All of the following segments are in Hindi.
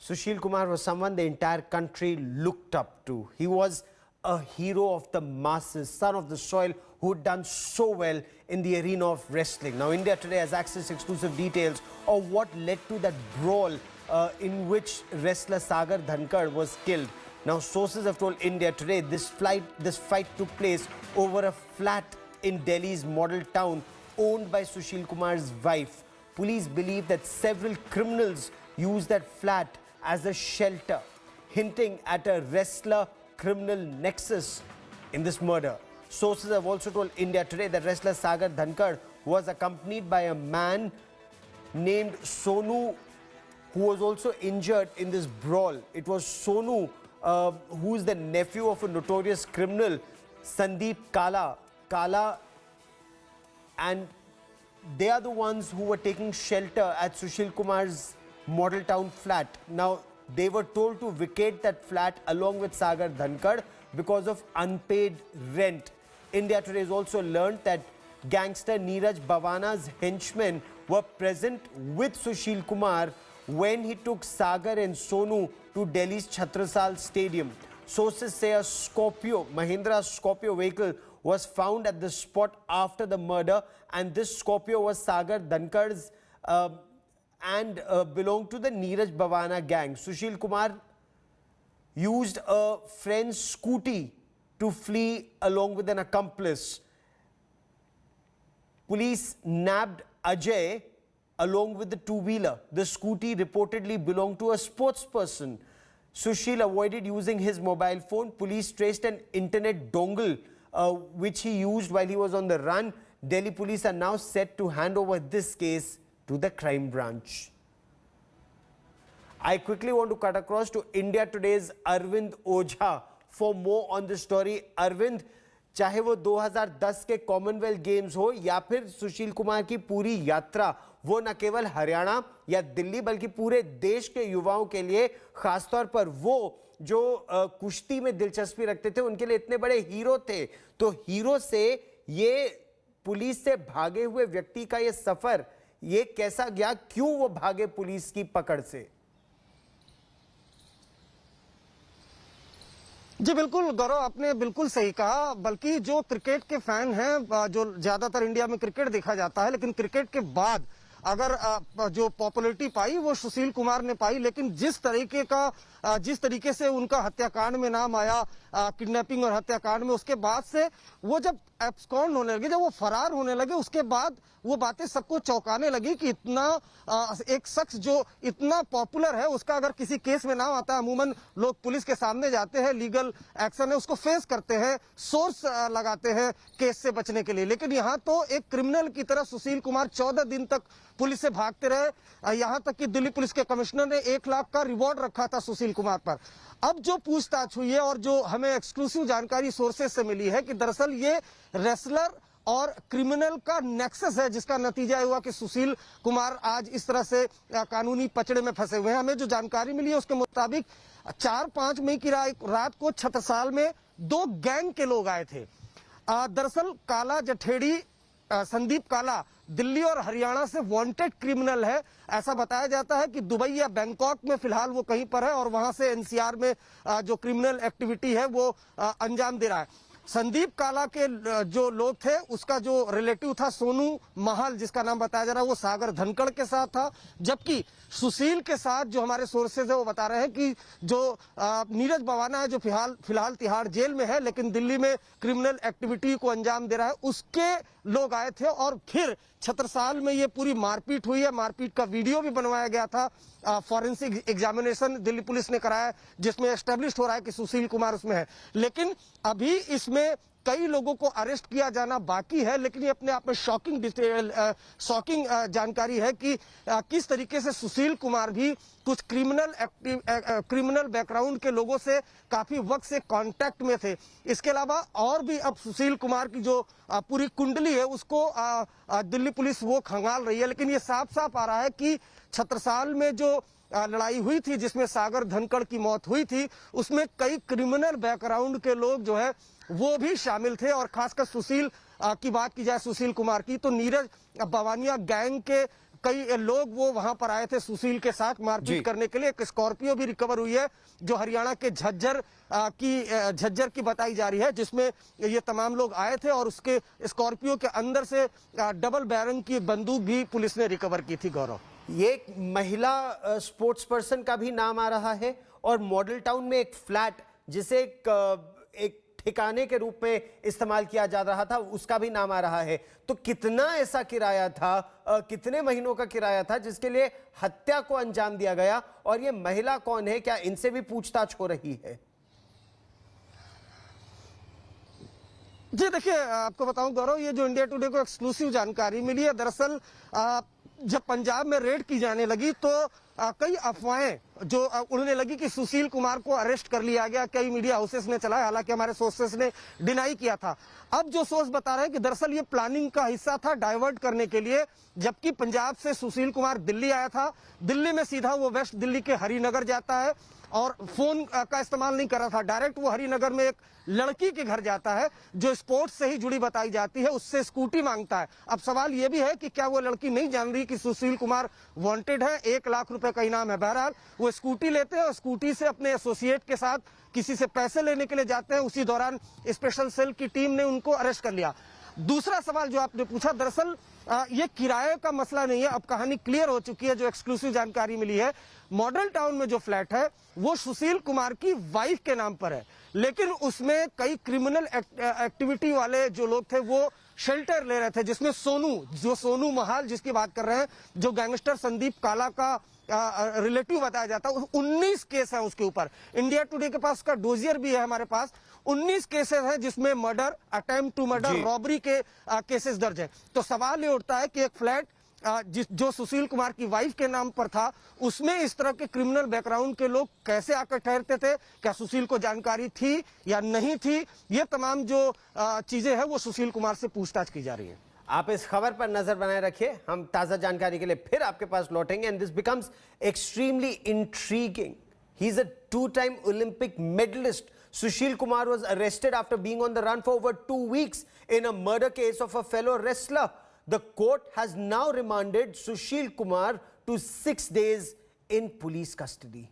Sushil Kumar was someone the entire country looked up to. He was a hero of the masses, son of the soil, who had done so well in the arena of wrestling. Now, India Today has access to exclusive details of what led to that brawl in which wrestler Sagar Dhankar was killed. Now, sources have told India Today this fight took place over a flat in Delhi's model town owned by Sushil Kumar's wife. Police believe that several criminals used that flat as a shelter, hinting at a wrestler-criminal nexus in this murder. Sources have also told India Today that wrestler Sagar Dhankar was accompanied by a man named Sonu, who was also injured in this brawl. It was Sonu, who is the nephew of a notorious criminal, Sandeep Kala, and they are the ones who were taking shelter at Sushil Kumar's model town flat. Now, they were told to vacate that flat along with Sagar Dhankar because of unpaid rent. India Today has also learned that gangster Neeraj Bhavana's henchmen were present with Sushil Kumar when he took Sagar and Sonu to Delhi's Chhatrasal Stadium. Sources say a Mahindra Scorpio vehicle was found at the spot after the murder, and this Scorpio was Sagar Dhankar's and belonged to the Neeraj Bhavana gang. Sushil Kumar used a friend's scooty to flee along with an accomplice. Police nabbed Ajay along with the two-wheeler. The scooty reportedly belonged to a sportsperson. Sushil avoided using his mobile phone. Police traced an internet dongle which he used while he was on the run. Delhi police are now set to hand over this case to the crime branch. I quickly want to cut across to India Today's Arvind Ojha for more on this story. Arvind, चाहे वो 2010 के कॉमनवेल्थ गेम्स हो या फिर सुशील कुमार की पूरी यात्रा, वो न केवल हरियाणा या दिल्ली बल्कि पूरे देश के युवाओं के लिए, खासतौर पर वो जो कुश्ती में दिलचस्पी रखते थे, उनके लिए इतने बड़े हीरो थे. तो हीरो से ये पुलिस से भागे हुए व्यक्ति का ये सफर, ये कैसा गया? क्यों वो भागे पुलिस की पकड़ से? जी बिल्कुल गौरव, आपने बिल्कुल सही कहा. बल्कि जो क्रिकेट के फैन हैं, जो ज्यादातर इंडिया में क्रिकेट देखा जाता है, लेकिन क्रिकेट के बाद अगर जो पॉपुलैरिटी पाई वो सुशील कुमार ने पाई. लेकिन जिस तरीके से उनका हत्याकांड में नाम आया, किडनैपिंग और हत्याकांड में, उसके बाद से वो जब एब्सकॉन्ड होने लगे, जब वो फरार होने लगे, उसके बाद वो बातें सबको चौंकाने लगी कि इतना एक शख्स जो इतना पॉपुलर है, उसका अगर किसी केस में नाम आता है, अमूमन लोग पुलिस के सामने जाते हैं, लीगल एक्शन है उसको फेस करते हैं, सोर्स लगाते हैं केस से बचने के लिए. लेकिन यहाँ तो एक क्रिमिनल की तरह सुशील कुमार 14 दिन तक पुलिस से भागते रहे. यहाँ तक कि दिल्ली पुलिस के कमिश्नर ने 1 लाख का रिवॉर्ड रखा था सुशील कुमार पर. अब जो पूछताछ हुई है और जो हमें एक्सक्लूसिव जानकारी सोर्सेस से मिली है कि दरअसल ये रेसलर और क्रिमिनल का नेक्सस है, जिसका नतीजा हुआ कि सुशील कुमार आज इस तरह से कानूनी पचड़े में फंसे हुए हैं. हमें जो जानकारी मिली है उसके मुताबिक 4-5 मई की रात को छत्रसाल में 2 गैंग के लोग आए थे. दरअसल काला जठेड़ी संदीप काला दिल्ली और हरियाणा से वांटेड क्रिमिनल है. ऐसा बताया जाता है कि दुबई या बैंकॉक में फिलहाल वो कहीं पर है और वहां से एनसीआर में जो क्रिमिनल एक्टिविटी है वो अंजाम दे रहा है. संदीप काला के जो लोग थे, उसका जो रिलेटिव था सोनू महल, जिसका नाम बताया जा रहा है, वो सागर धनखड़ के साथ था. जबकि सुशील के साथ जो हमारे सोर्सेज है वो बता रहे हैं कि जो नीरज बवाना है, जो फिलहाल तिहाड़ जेल में है लेकिन दिल्ली में क्रिमिनल एक्टिविटी को अंजाम दे रहा है, उसके लोग आए थे. और फिर छत्रसाल में ये पूरी मारपीट हुई है. मारपीट का वीडियो भी बनवाया गया था. फॉरेंसिक एग्जामिनेशन दिल्ली पुलिस ने कराया, जिसमें एस्टेब्लिश हो रहा है कि सुशील कुमार उसमें है. लेकिन अभी इसमें कई लोगों को अरेस्ट किया जाना बाकी है. लेकिन ये अपने आप में शॉकिंग जानकारी है कि किस तरीके से सुशील कुमार भी कुछ क्रिमिनल बैकग्राउंड के लोगों से काफी वक्त से कांटेक्ट में थे. इसके अलावा और भी अब सुशील कुमार की जो पूरी कुंडली है उसको दिल्ली पुलिस वो खंगाल रही है. लेकिन ये साफ साफ आ रहा है कि छत्रसाल में जो लड़ाई हुई थी, जिसमें सागर धनखड़ की मौत हुई थी, उसमें कई क्रिमिनल बैकग्राउंड के लोग जो है वो भी शामिल थे. और खासकर सुशील की बात की जाए, सुशील कुमार की, तो नीरज बवानिया गैंग के कई लोग वो वहां पर आए थे सुशील के साथ मारपीट करने के लिए। एक स्कॉर्पियो भी रिकवर हुई है जो हरियाणा के झज्जर की बताई जा रही है, जिसमें ये तमाम लोग आए थे और उसके स्कॉर्पियो के अंदर से डबल बैरल की बंदूक भी पुलिस ने रिकवर की थी। गौरव, ये एक महिला स्पोर्ट्स पर्सन का भी नाम आ रहा है और मॉडल टाउन में एक फ्लैट जिसे एक ठिकाने के रूप में इस्तेमाल किया जा रहा था उसका भी नाम आ रहा है। तो कितना ऐसा किराया था, कितने महीनों का किराया था जिसके लिए हत्या को अंजाम दिया गया, और ये महिला कौन है, क्या इनसे भी पूछताछ हो रही है? जी देखिए, आपको बताऊं गौरव, ये जो इंडिया टुडे को एक्सक्लूसिव जानकारी मिली है, दरअसल जब पंजाब में रेड की जाने लगी तो कई अफवाहें जो उड़ने लगी कि सुशील कुमार को अरेस्ट कर लिया गया, कई मीडिया हाउसेस ने चलाया, हालांकि हमारे सोर्सेस ने डिनाई किया था। अब जो सोर्स बता रहे हैं कि दरअसल ये प्लानिंग का हिस्सा था डाइवर्ट करने के लिए, जबकि पंजाब से सुशील कुमार दिल्ली आया था, दिल्ली में सीधा वो वेस्ट दिल्ली के हरिनगर जाता है और फोन का इस्तेमाल नहीं कर रहा था, डायरेक्ट वो हरिनगर में एक लड़की के घर जाता है जो स्पोर्ट्स से ही जुड़ी बताई जाती है, उससे स्कूटी मांगता है। अब सवाल ये भी है कि क्या वो लड़की नहीं जान रही कि सुशील कुमार वांटेड है, 1 लाख रुपए का इनाम है। बहरहाल वो स्कूटी लेते हैं और स्कूटी से अपने एसोसिएट के साथ किसी से पैसे लेने के लिए जाते हैं। उसी दौरान स्पेशल सेल की टीम ने उनको अरेस्ट कर लिया। दूसरा सवाल जो आपने पूछा, दरअसल ये किराए का मसला नहीं है, अब कहानी क्लियर हो चुकी है। जो एक्सक्लूसिव जानकारी मिली है, मॉडल टाउन में जो फ्लैट है वो सुशील कुमार की वाइफ के नाम पर है, लेकिन उसमें कई क्रिमिनल एक्टिविटी वाले जो लोग थे वो शेल्टर ले रहे थे, जिसमें सोनू महाल जिसकी बात कर रहे हैं, जो गैंगस्टर संदीप काला का रिलेटिव बताया जाता है, 19 केस है उसके ऊपर। इंडिया टुडे के पास उसका डोजियर भी है, हमारे पास 19 केसेस हैं जिसमें murder, attempt to murder, robbery के केसेस दर्ज है। तो सवाल ये उठता है कि एक फ्लैट जो सुशील कुमार की वाइफ के नाम पर था, उसमें इस तरह के क्रिमिनल बैकग्राउंड के लोग कैसे आकर ठहरते थे, क्या सुशील को जानकारी थी या नहीं थी, ये तमाम जो चीजें हैं वो सुशील कुमार से पूछताछ की जा रही है। आप इस खबर पर नजर बनाए रखिए, हम ताजा जानकारी के लिए फिर आपके पास लौटेंगे। And this becomes extremely intriguing. He is a 2-time Olympic medalist. Sushil Kumar was arrested after being on the run for over 2 weeks in a murder case of a fellow wrestler. The court has now remanded Sushil Kumar to 6 days in police custody.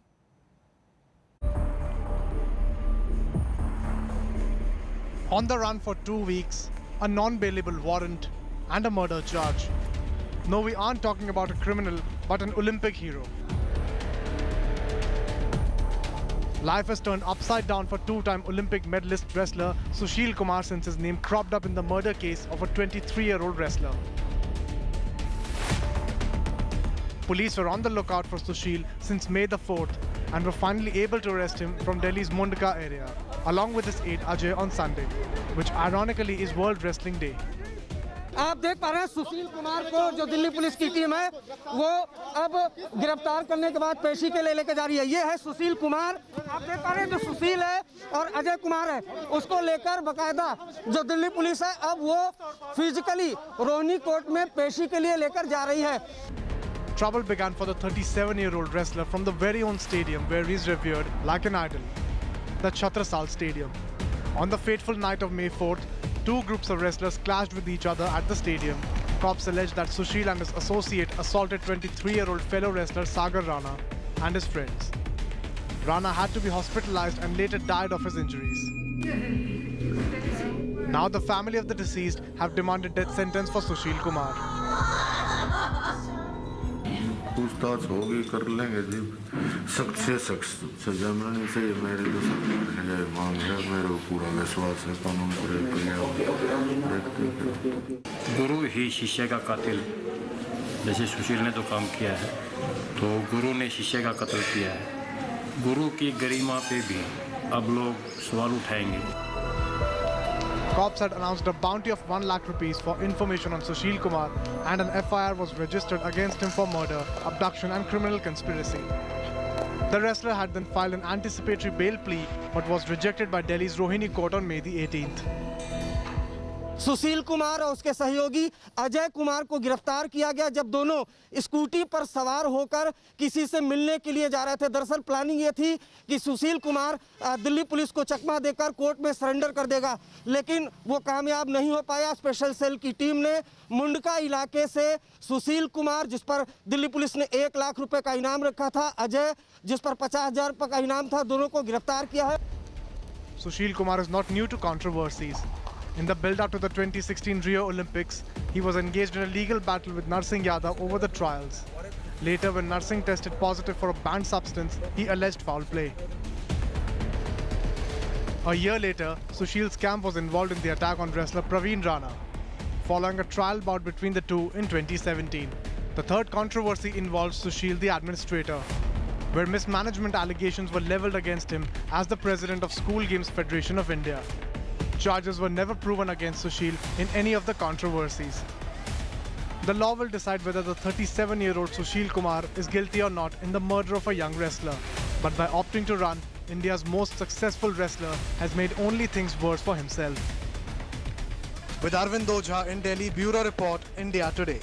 On the run for 2 weeks, a non-bailable warrant, and a murder charge. No, we aren't talking about a criminal, but an Olympic hero. Life has turned upside down for 2-time Olympic medalist wrestler Sushil Kumar since his name cropped up in the murder case of a 23-year-old wrestler. Police were on the lookout for Sushil since May the 4th and were finally able to arrest him from Delhi's Mundaka area, along with his aide Ajay on Sunday, which ironically is World Wrestling Day. आप देख पा रहे हैं सुशील कुमार को जो दिल्ली पुलिस की टीम है वो अब गिरफ्तार करने के बाद पेशी के लिए लेके जा रही है। ये है सुशील कुमार, आप देख पा रहे हैं, जो सुशील है और अजय कुमार है, उसको लेकर बकायदा जो दिल्ली पुलिस है अब वो फिजिकली रोहिणी कोर्ट में पेशी के लिए लेकर जा रही है। Trouble began for the 37-year-old wrestler from the very own stadium where he is revered like an idol, the Chhatrasal Stadium. On the fateful night of May 4th, 2 groups of wrestlers clashed with each other at the stadium. Cops alleged that Sushil and his associate assaulted 23-year-old fellow wrestler Sagar Rana and his friends. Rana had to be hospitalized and later died of his injuries. Now the family of the deceased have demanded death sentence for Sushil Kumar. पूछताछ होगी, कर लेंगे जी, सख्त से सख्त सजा मिलनी चाहिए। मेरी तो सजा मांग है, मेरे को पूरा विश्वास है कानून पर। गुरु ही शिष्य का कातिल, जैसे सुशील ने तो काम किया है, तो गुरु ने शिष्य का कत्ल किया है। गुरु की गरिमा पे भी अब लोग सवाल उठाएंगे। Cops had announced a bounty of 1 lakh rupees for information on Sushil Kumar, and an FIR was registered against him for murder, abduction and criminal conspiracy. The wrestler had then filed an anticipatory bail plea but was rejected by Delhi's Rohini court on May the 18th. Sushil Kumar और उसके सहयोगी अजय कुमार को गिरफ्तार किया गया जब दोनों स्कूटी पर सवार होकर किसी से मिलने के लिए जा रहे थे। दरअसल प्लानिंग ये थी कि सुशील कुमार दिल्ली पुलिस को चकमा देकर कोर्ट में सरेंडर कर देगा, लेकिन वो कामयाब नहीं हो पाया। स्पेशल सेल की टीम ने मुंडका इलाके से सुशील कुमार, जिस पर दिल्ली पुलिस ने 1 लाख रुपए का इनाम रखा था, अजय जिस पर 50,000 रुपए का इनाम था, दोनों को गिरफ्तार किया है। Sushil Kumar is not new to controversies. In the build-up to the 2016 Rio Olympics, he was engaged in a legal battle with Narsingh Yadav over the trials. Later, when Narsingh tested positive for a banned substance, he alleged foul play. A year later, Sushil's camp was involved in the attack on wrestler Praveen Rana, following a trial bout between the two in 2017. The third controversy involved Sushil, the administrator, where mismanagement allegations were leveled against him as the president of School Games Federation of India. Charges were never proven against Sushil in any of the controversies. The law will decide whether the 37-year-old Sushil Kumar is guilty or not in the murder of a young wrestler. But by opting to run, India's most successful wrestler has made only things worse for himself. With Arvind Ojha in Delhi, Bureau Report, India Today.